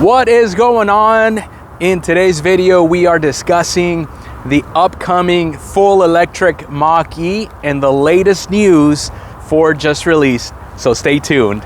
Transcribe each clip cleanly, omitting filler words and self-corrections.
What is going on? In today's video, we are discussing the upcoming full electric Mach-E and the latest news Ford just released. So stay tuned.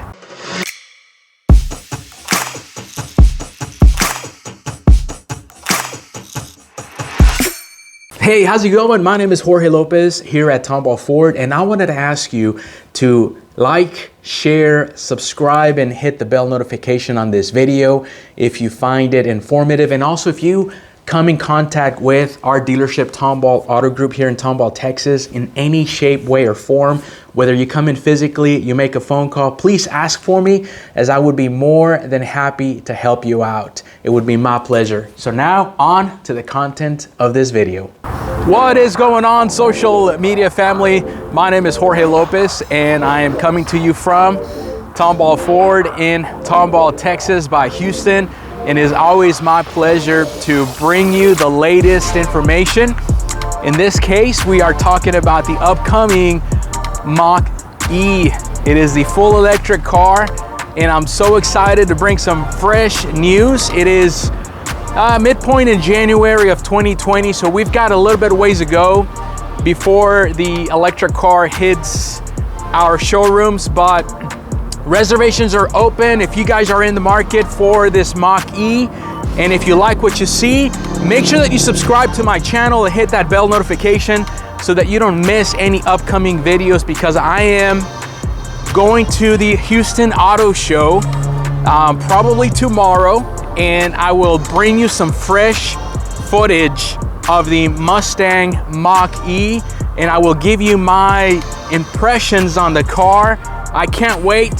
Hey, how's it going? My name is Jorge Lopez here at Tomball Ford, and I wanted to ask you to like, share, subscribe, and hit the bell notification on this video if you find it informative. And also, if you come in contact with our dealership Tomball Auto Group here in Tomball, Texas, in any shape, way, or form, whether you come in physically, you make a phone call, please ask for me, as I would be more than happy to help you out. It would be my pleasure. So now on to the content of this video. What is going on, social media family? My name is Jorge Lopez, and I am coming to you from Tomball Ford in Tomball, Texas by Houston. And it is always my pleasure to bring you the latest information. In this case, we are talking about the upcoming Mach-E. It is the full electric car, and I'm so excited to bring some fresh news. It is midpoint in January of 2020, so we've got a little bit of ways to go before the electric car hits our showrooms, but reservations are open. If you guys are in the market for this Mach-E, and if you like what you see, make sure that you subscribe to my channel and hit that bell notification so that you don't miss any upcoming videos, because I am going to the Houston Auto Show probably tomorrow, and I will bring you some fresh footage of the Mustang Mach-E, and I will give you my impressions on the car. I cannot wait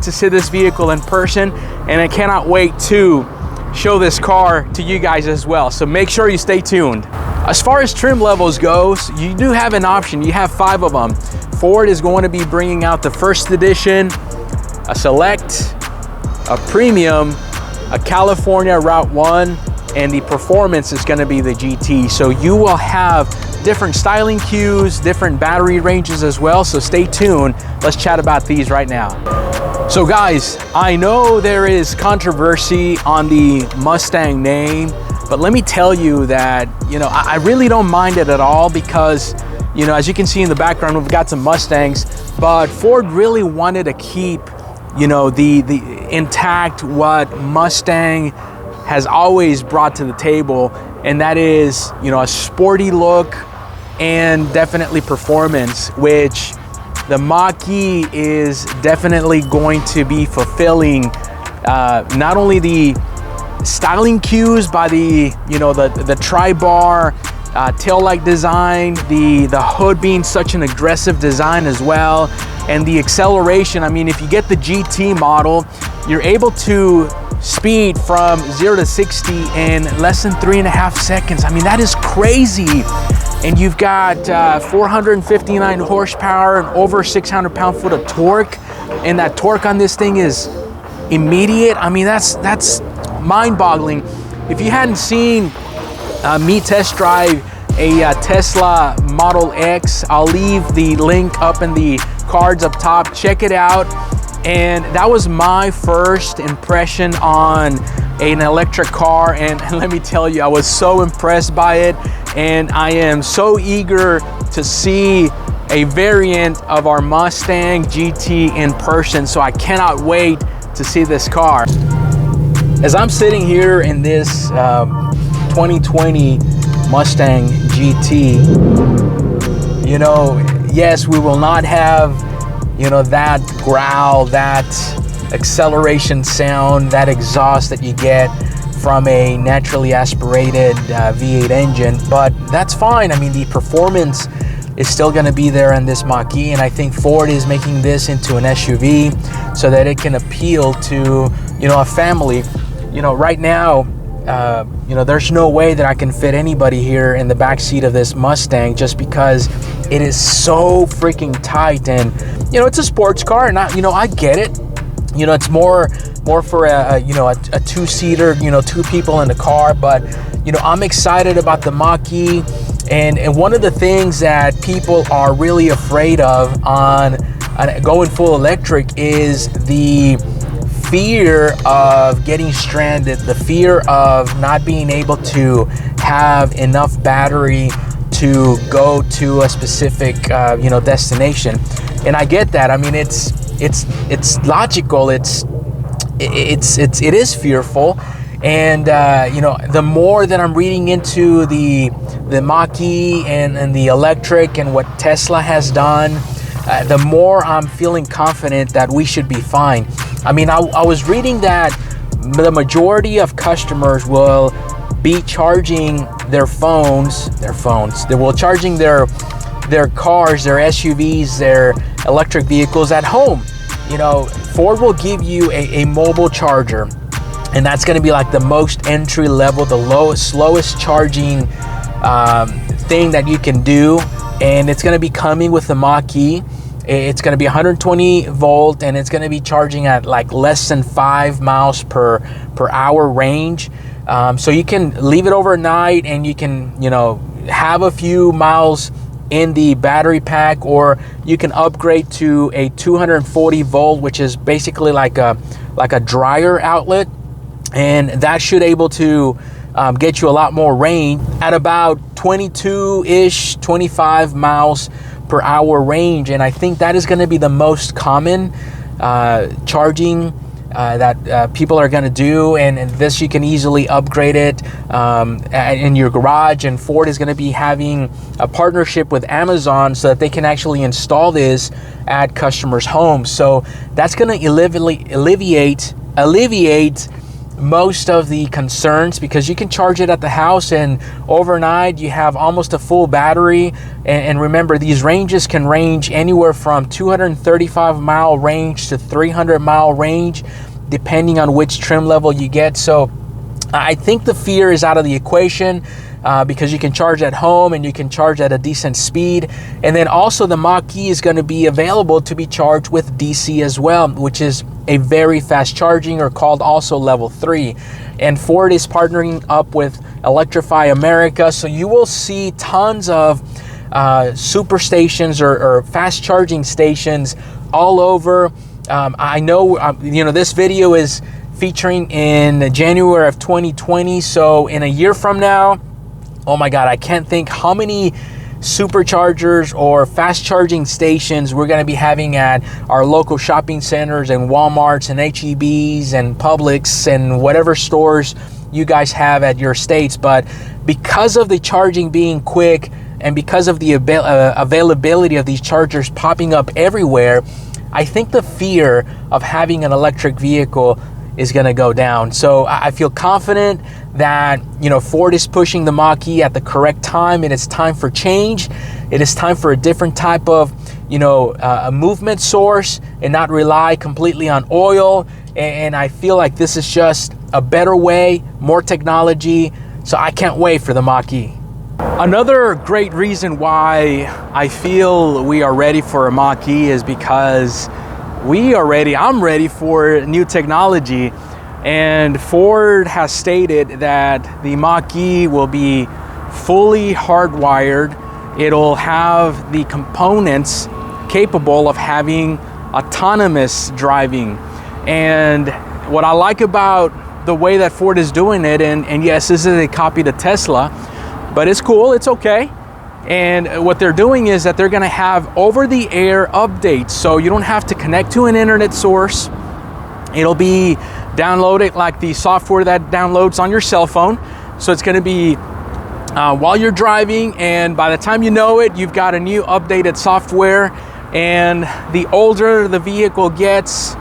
to see this vehicle in person, and I cannot wait to show this car to you guys as well. So make sure you stay tuned. As far as trim levels goes, you do have an option. You have 5 of them. Ford is going to be bringing out the first edition, a select, a premium, a California Route 1, and the performance is going to be the GT. So you will have different styling cues, different battery ranges as well. So stay tuned. Let's chat about these right now. So guys, I know there is controversy on the Mustang name, but let me tell you that, I really don't mind it at all, because, as you can see in the background, we've got some Mustangs, but Ford really wanted to keep the intact what Mustang has always brought to the table, and that is, a sporty look and definitely performance, which the Mach-E is definitely going to be fulfilling. Not only the styling cues by the tri-bar taillight design, the hood being such an aggressive design as well, and the acceleration. I mean, if you get the GT model, you're able to speed from 0 to 60 in less than 3.5 seconds. I mean, that is crazy. And you've got 459 horsepower and over 600 pound-foot of torque, and that torque on this thing is immediate. I mean, that's mind-boggling. If you hadn't seen me test drive a Tesla Model X, I'll leave the link up in the cards up top. Check it out. And that was my first impression on an electric car, and let me tell you, I was so impressed by it, and I am so eager to see a variant of our Mustang GT in person. So I cannot wait to see this car. As I'm sitting here in this 2020 Mustang GT, yes, we will not have, that growl, that acceleration sound, that exhaust that you get from a naturally aspirated V8 engine, but that's fine. I mean, the performance is still going to be there in this Mach-E, and I think Ford is making this into an SUV so that it can appeal to, a family. Right now, there's no way that I can fit anybody here in the back seat of this Mustang, just because it is so freaking tight. And it's a sports car, and I get it. It's more for a two-seater, 2 people in the car. But I'm excited about the Mach-E, and one of the things that people are really afraid of on going full electric is the fear of getting stranded, the fear of not being able to have enough battery to go to a specific destination. And I get that. I mean, it's logical. It is fearful. And the more that I'm reading into the Mach-E and the electric and what Tesla has done, the more I'm feeling confident that we should be fine. I mean, I was reading that the majority of customers will be charging their phones. They will charging their cars, their SUVs, their electric vehicles at home. Ford will give you a mobile charger, and that's going to be like the most entry level, the slowest charging thing that you can do. And it's going to be coming with the Mach-E. It's going to be 120 volt, and it's going to be charging at like less than 5 miles per hour range. So you can leave it overnight, and you can have a few miles in the battery pack, or you can upgrade to a 240 volt, which is basically like a dryer outlet, and that should able to get you a lot more range at about 22-ish, 25 miles per hour range. And I think that is going to be the most common charging that people are going to do, and this you can easily upgrade it in your garage. And Ford is going to be having a partnership with Amazon so that they can actually install this at customers' homes. So that's going to alleviate most of the concerns, because you can charge it at the house, and overnight you have almost a full battery. And remember, these ranges can range anywhere from 235 mile range to 300 mile range, depending on which trim level you get. So I think the fear is out of the equation, because you can charge at home and you can charge at a decent speed. And then also the Mach-E is going to be available to be charged with DC as well, which is a very fast charging, or called also level 3. And Ford is partnering up with Electrify America, so you will see tons of super stations or fast charging stations all over. I know this video is featuring in January of 2020, so in a year from now, oh my God, I can't think how many superchargers or fast charging stations we're going to be having at our local shopping centers and Walmarts and HEBs and Publix and whatever stores you guys have at your states. But because of the charging being quick, and because of the availability of these chargers popping up everywhere, I think the fear of having an electric vehicle is going to go down. So I feel confident that Ford is pushing the Mach-E at the correct time. It is time for change. It is time for a different type of a movement source, and not rely completely on oil. And I feel like this is just a better way, more technology. So I can't wait for the Mach-E. Another great reason why I feel we are ready for a Mach-E is because I'm ready for new technology. And Ford has stated that the Mach-E will be fully hardwired. It'll have the components capable of having autonomous driving. And what I like about the way that Ford is doing it, and yes, this is a copy to Tesla, but it's cool, it's okay. And what they're doing is that they're going to have over-the-air updates, so you don't have to connect to an internet source. It'll be downloaded like the software that downloads on your cell phone. So it's going to be while you're driving, and by the time you know it, you've got a new updated software. And the older the vehicle gets,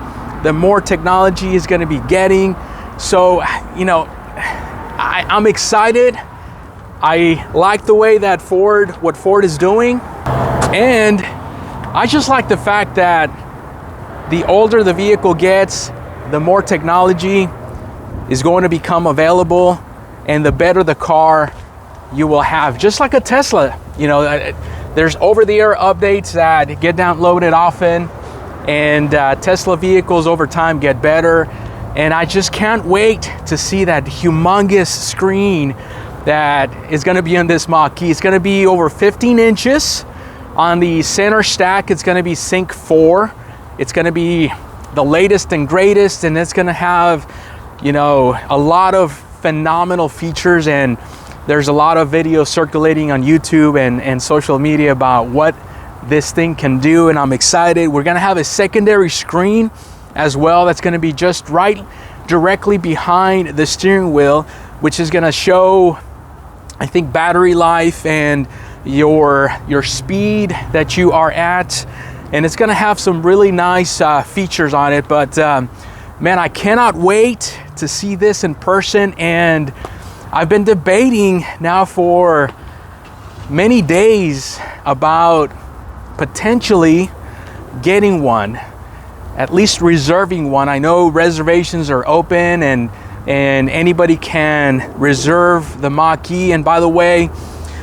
the more technology is going to be getting. So I'm excited. I like the way that what Ford is doing. And I just like the fact that the older the vehicle gets, the more technology is going to become available, and the better the car you will have. Just like a Tesla, there's over-the-air updates that get downloaded often, and Tesla vehicles over time get better. And I just can't wait to see that humongous screen that is going to be on this Mach-E. It's going to be over 15 inches. On the center stack, it's going to be Sync 4. It's going to be the latest and greatest, and it's gonna have, you know, a lot of phenomenal features, and there's a lot of videos circulating on YouTube and social media about what this thing can do, and I'm excited. We're gonna have a secondary screen as well that's gonna be just right directly behind the steering wheel, which is gonna show, I think, battery life and your speed that you are at, and it's gonna have some really nice features on it. But man, I cannot wait to see this in person, and I've been debating now for many days about potentially getting one, at least reserving one. I know reservations are open, and anybody can reserve the Mach-E. And by the way,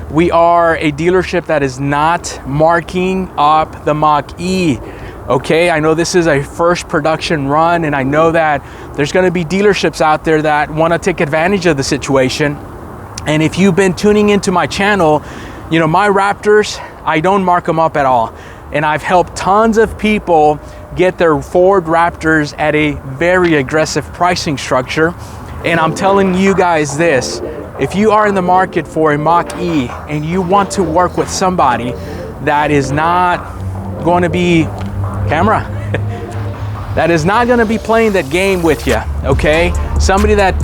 we are a dealership that is not marking up the Mach-E. Okay, I know this is a first production run, and I know that there's going to be dealerships out there that want to take advantage of the situation. And if you've been tuning into my channel, you know, my Raptors, I don't mark them up at all. And I've helped tons of people get their Ford Raptors at a very aggressive pricing structure. And I'm telling you guys this, if you are in the market for a Mach-E and you want to work with somebody that is not going to be that is not going to be playing that game with you, okay? Somebody that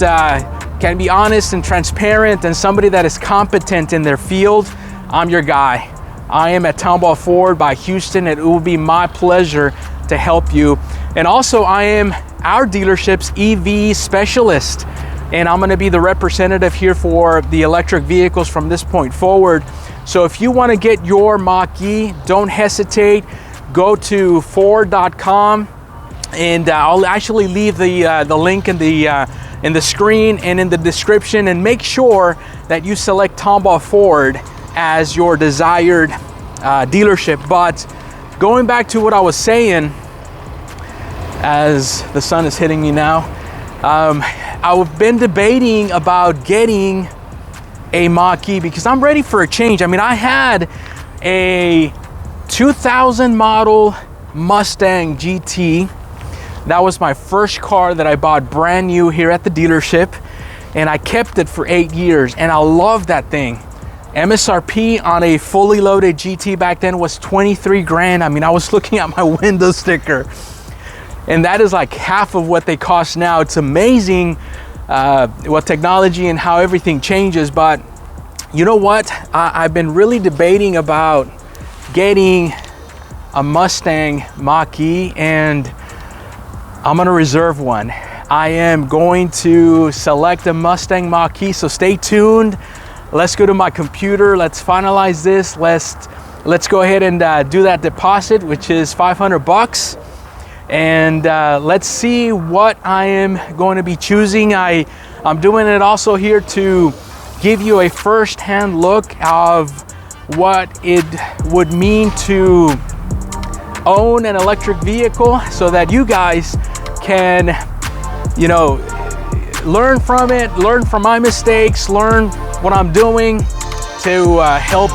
can be honest and transparent, and somebody that is competent in their field, I'm your guy. I am at Tomball Ford by Houston, and it will be my pleasure to help you. And also, I am our dealership's EV specialist, and I'm going to be the representative here for the electric vehicles from this point forward. So if you want to get your Mach-E, don't hesitate. Go to Ford.com, and I'll actually leave the link in the screen and in the description, and make sure that you select Tomball Ford as your desired dealership. But going back to what I was saying, as the sun is hitting me now, I've been debating about getting a Mach-E because I'm ready for a change. I mean, I had a 2000 model Mustang GT. That was my first car that I bought brand new here at the dealership, and I kept it for 8 years, and I love that thing. MSRP on a fully loaded GT back then was 23 grand. I mean, I was looking at my window sticker, and that is like half of what they cost now. It's amazing what technology and how everything changes. But you know what? I've been really debating about getting a Mustang Mach-E, and I'm gonna reserve one. I am going to select a Mustang Mach-E, so stay tuned. Let's go to my computer. Let's finalize this. Let's go ahead and do that deposit, which is 500 bucks. And let's see what I am going to be choosing. I'm doing it also here to give you a first-hand look of what it would mean to own an electric vehicle, so that you guys can, you know, learn from it, learn from my mistakes, learn what I'm doing to help,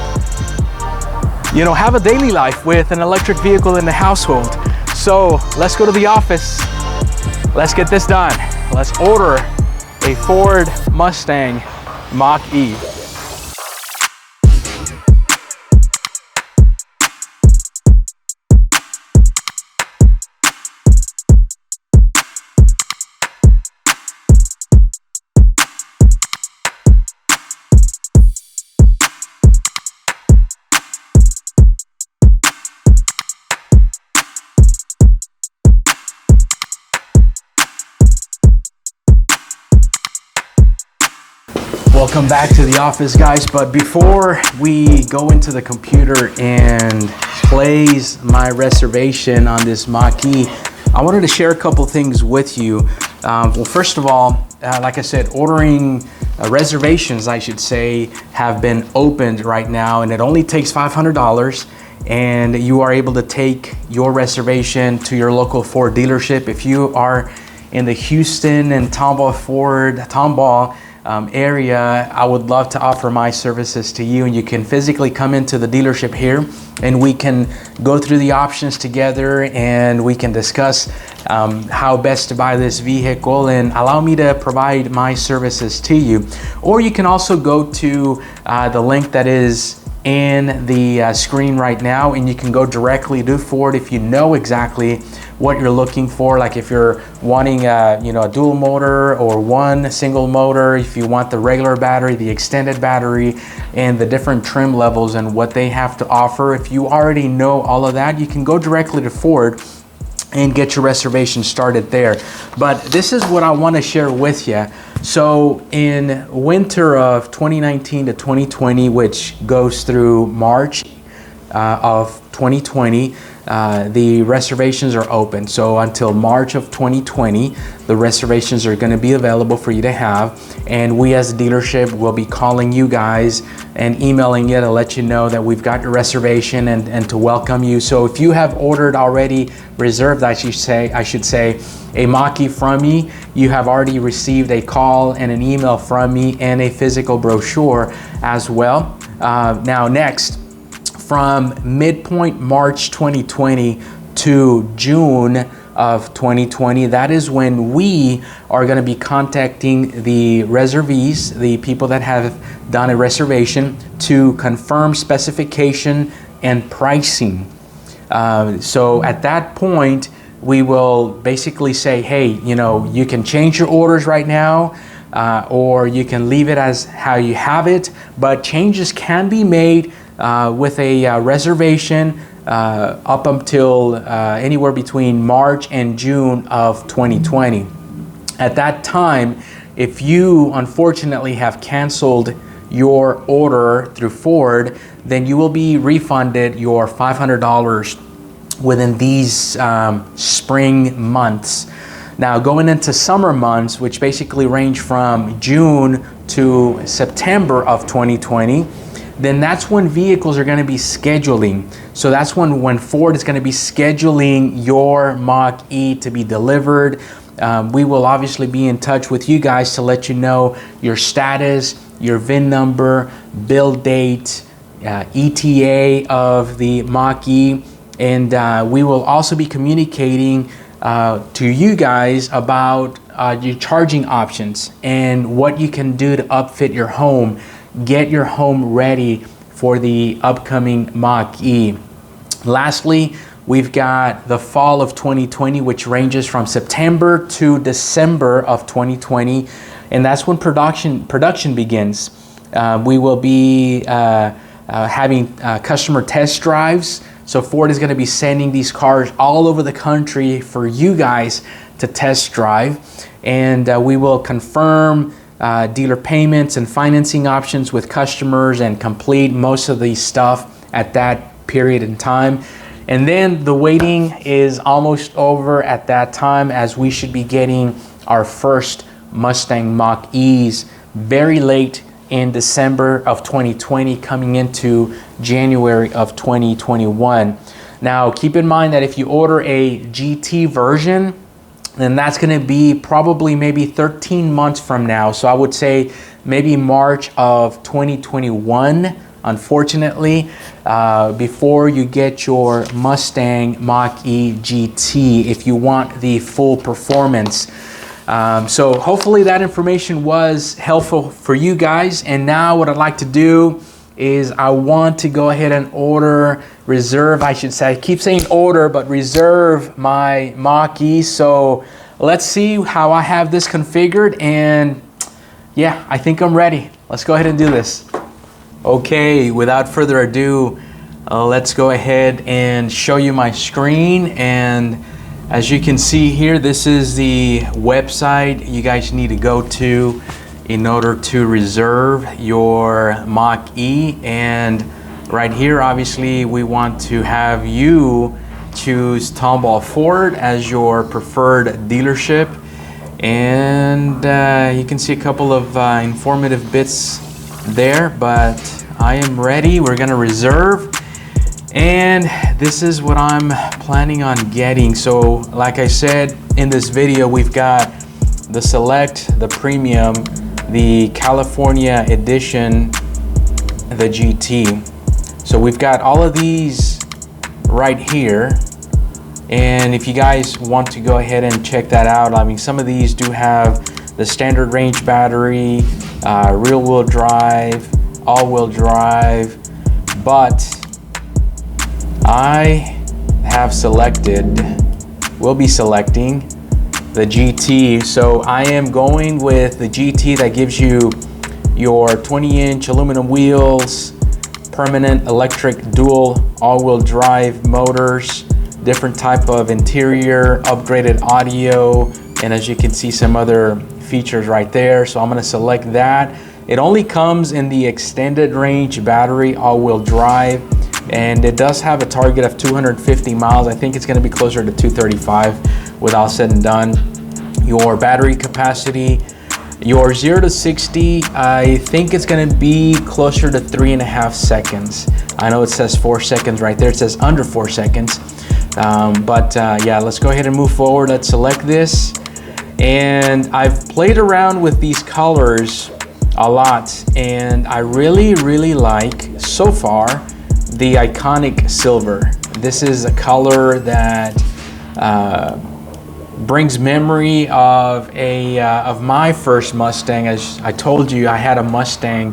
you know, have a daily life with an electric vehicle in the household. So let's go to the office. Let's get this done. Let's order a Ford Mustang Mach-E. Welcome back to the office, guys. But before we go into the computer and place my reservation on this Mach-E, I wanted to share a couple things with you. Well, first of all, like I said, ordering reservations, I should say, have been opened right now, and it only takes $500, and you are able to take your reservation to your local Ford dealership. If you are in the Houston and Tomball area, I would love to offer my services to you, and you can physically come into the dealership here, and we can go through the options together, and we can discuss how best to buy this vehicle and allow me to provide my services to you. Or you can also go to the link that is in the screen right now, and you can go directly to Ford if you know exactly what you're looking for. Like if you're wanting a dual motor or one single motor, if you want the regular battery, the extended battery, and the different trim levels and what they have to offer. If you already know all of that, you can go directly to Ford and get your reservation started there. But this is what I want to share with you. So in winter of 2019 to 2020, which goes through March of 2020, the reservations are open. So until March of 2020, the reservations are going to be available for you to have, and we as a dealership will be calling you guys and emailing you to let you know that we've got your reservation and to welcome you. So if you have ordered already, reserved I should say, a Mach-E from me, you have already received a call and an email from me and a physical brochure as well. Now next, from midpoint March 2020 to June of 2020, that is when we are going to be contacting the reservees, the people that have done a reservation, to confirm specification and pricing. So at that point, we will basically say, hey, you can change your orders right now, or you can leave it as how you have it, but changes can be made with a reservation up until anywhere between March and June of 2020. At that time, if you unfortunately have canceled your order through Ford, then you will be refunded your $500 within these spring months. Now going into summer months, which basically range from June to September of 2020, then that's when vehicles are going to be scheduling. So that's when Ford is going to be scheduling your Mach-E to be delivered. We will obviously be in touch with you guys to let you know your status, your VIN number, build date, ETA of the Mach-E, and we will also be communicating to you guys about your charging options and what you can do to upfit your home. Get your home ready for the upcoming Mach-E. Lastly, we've got the fall of 2020, which ranges from September to December of 2020, and that's when production begins. We will be having customer test drives. So Ford is going to be sending these cars all over the country for you guys to test drive, and we will confirm dealer payments and financing options with customers and complete most of the stuff at that period in time. And then the waiting is almost over at that time, as we should be getting our first Mustang Mach-E's very late in December of 2020, coming into January of 2021. Now keep in mind that if you order a GT version, then that's going to be probably maybe 13 months from now. So I would say maybe March of 2021, unfortunately, before you get your Mustang Mach-E GT, if you want the full performance. So hopefully that information was helpful for you guys. And now what I'd like to do is I want to go ahead and reserve, I should say. I keep saying order, but reserve my Mach-E. So let's see how I have this configured, and yeah, I think I'm ready. Let's go ahead and do this. Okay, without further ado, let's go ahead and show you my screen. And as you can see here, this is the website you guys need to go to in order to reserve your Mach-E. And right here, obviously, we want to have you choose Tomball Ford as your preferred dealership. And you can see a couple of informative bits there, but I am ready. We're gonna reserve. And this is what I'm planning on getting. So like I said in this video, we've got the Select, the Premium, the California Edition, the GT. So we've got all of these right here, And if you guys want to go ahead and check that out, I mean, some of these do have the standard range battery, rear-wheel drive, all-wheel drive, but I have will be selecting the GT. So I am going with the GT that gives you your 20-inch aluminum wheels, permanent electric dual all-wheel drive motors, different type of interior, upgraded audio, and as you can see, some other features right there. So I'm going to select that. It only comes in the extended range battery all-wheel drive, and it does have a target of 250 miles. I think it's going to be closer to 235 with all said and done. Your battery capacity, your 0 to 60, I think it's going to be closer to 3.5 seconds. I know it says 4 seconds right there. It says under 4 seconds. Yeah, let's go ahead and move forward. Let's select this. And I've played around with these colors a lot, and I really like, so far, the iconic silver. This is a color that brings memory of my first Mustang. As I told you, I had a Mustang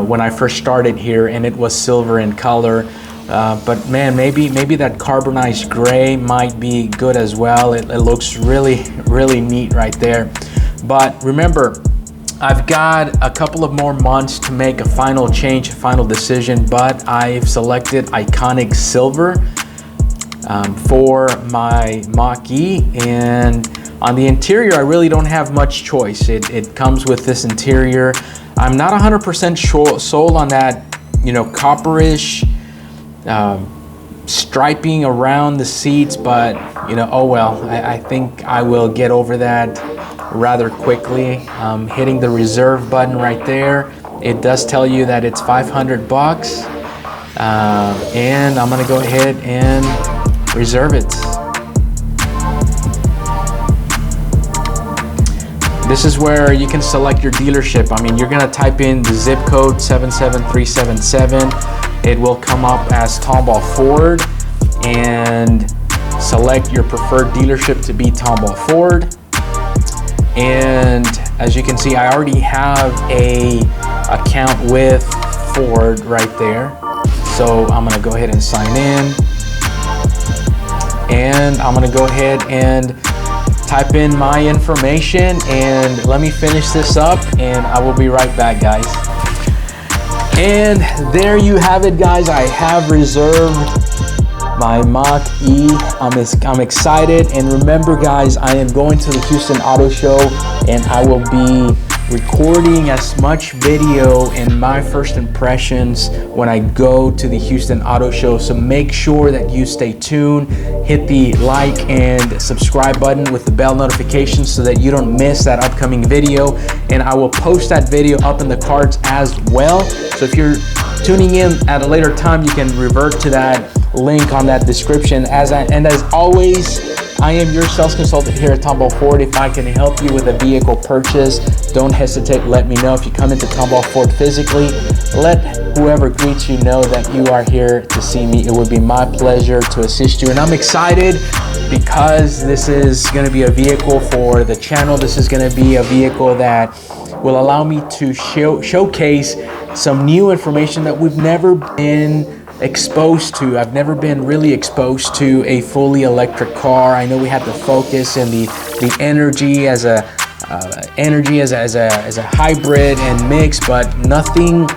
when I first started here, and it was silver in color. But man, maybe that carbonized gray might be good as well. It looks really neat right there. But remember, I've got a couple of more months to make a final change, a final decision, but I've selected iconic silver for my Mach-E. And on the interior, I really don't have much choice. It comes with this interior. I'm not 100% sold on that, copperish striping around the seats, but oh well. I think I will get over that rather quickly. Hitting the reserve button right there, it does tell you that it's $500, and I'm gonna go ahead and reserve it. This is where you can select your dealership. I mean, you're gonna type in the zip code 77377. It will come up as Tomball Ford, and select your preferred dealership to be Tomball Ford. And as you can see, I already have a account with Ford right there. So I'm gonna go ahead and sign in, and I'm gonna go ahead and type in my information, and let me finish this up, and I will be right back, guys. And there you have it, guys. I have reserved my Mach-E. I'm excited, and remember, guys, I am going to the Houston Auto Show, and I will be recording as much video in my first impressions when I go to the Houston Auto Show. So make sure that you stay tuned, hit the like and subscribe button with the bell notifications so that you don't miss that upcoming video, and I will post that video up in the cards as well. So if you're tuning in at a later time, you can revert to that link on that description. As always, I am your sales consultant here at Tomball Ford. If I can help you with a vehicle purchase, don't hesitate to let me know. If you come into Tomball Ford physically, let whoever greets you know that you are here to see me. It would be my pleasure to assist you. And I'm excited because this is going to be a vehicle for the channel. This is going to be a vehicle that will allow me to showcase some new information that we've never been exposed to. I've never been really exposed to a fully electric car. I know we have the Focus and the Energy as a hybrid and mix, but nothing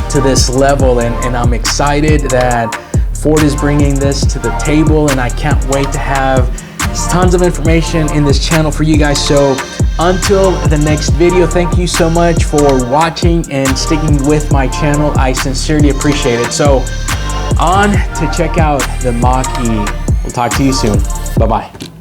to this level. And I'm excited that Ford is bringing this to the table, and I can't wait to have tons of information in this channel for you guys. So until the next video, thank you so much for watching and sticking with my channel. I sincerely appreciate it. So on to check out the Mach-E. We'll talk to you soon. Bye-bye.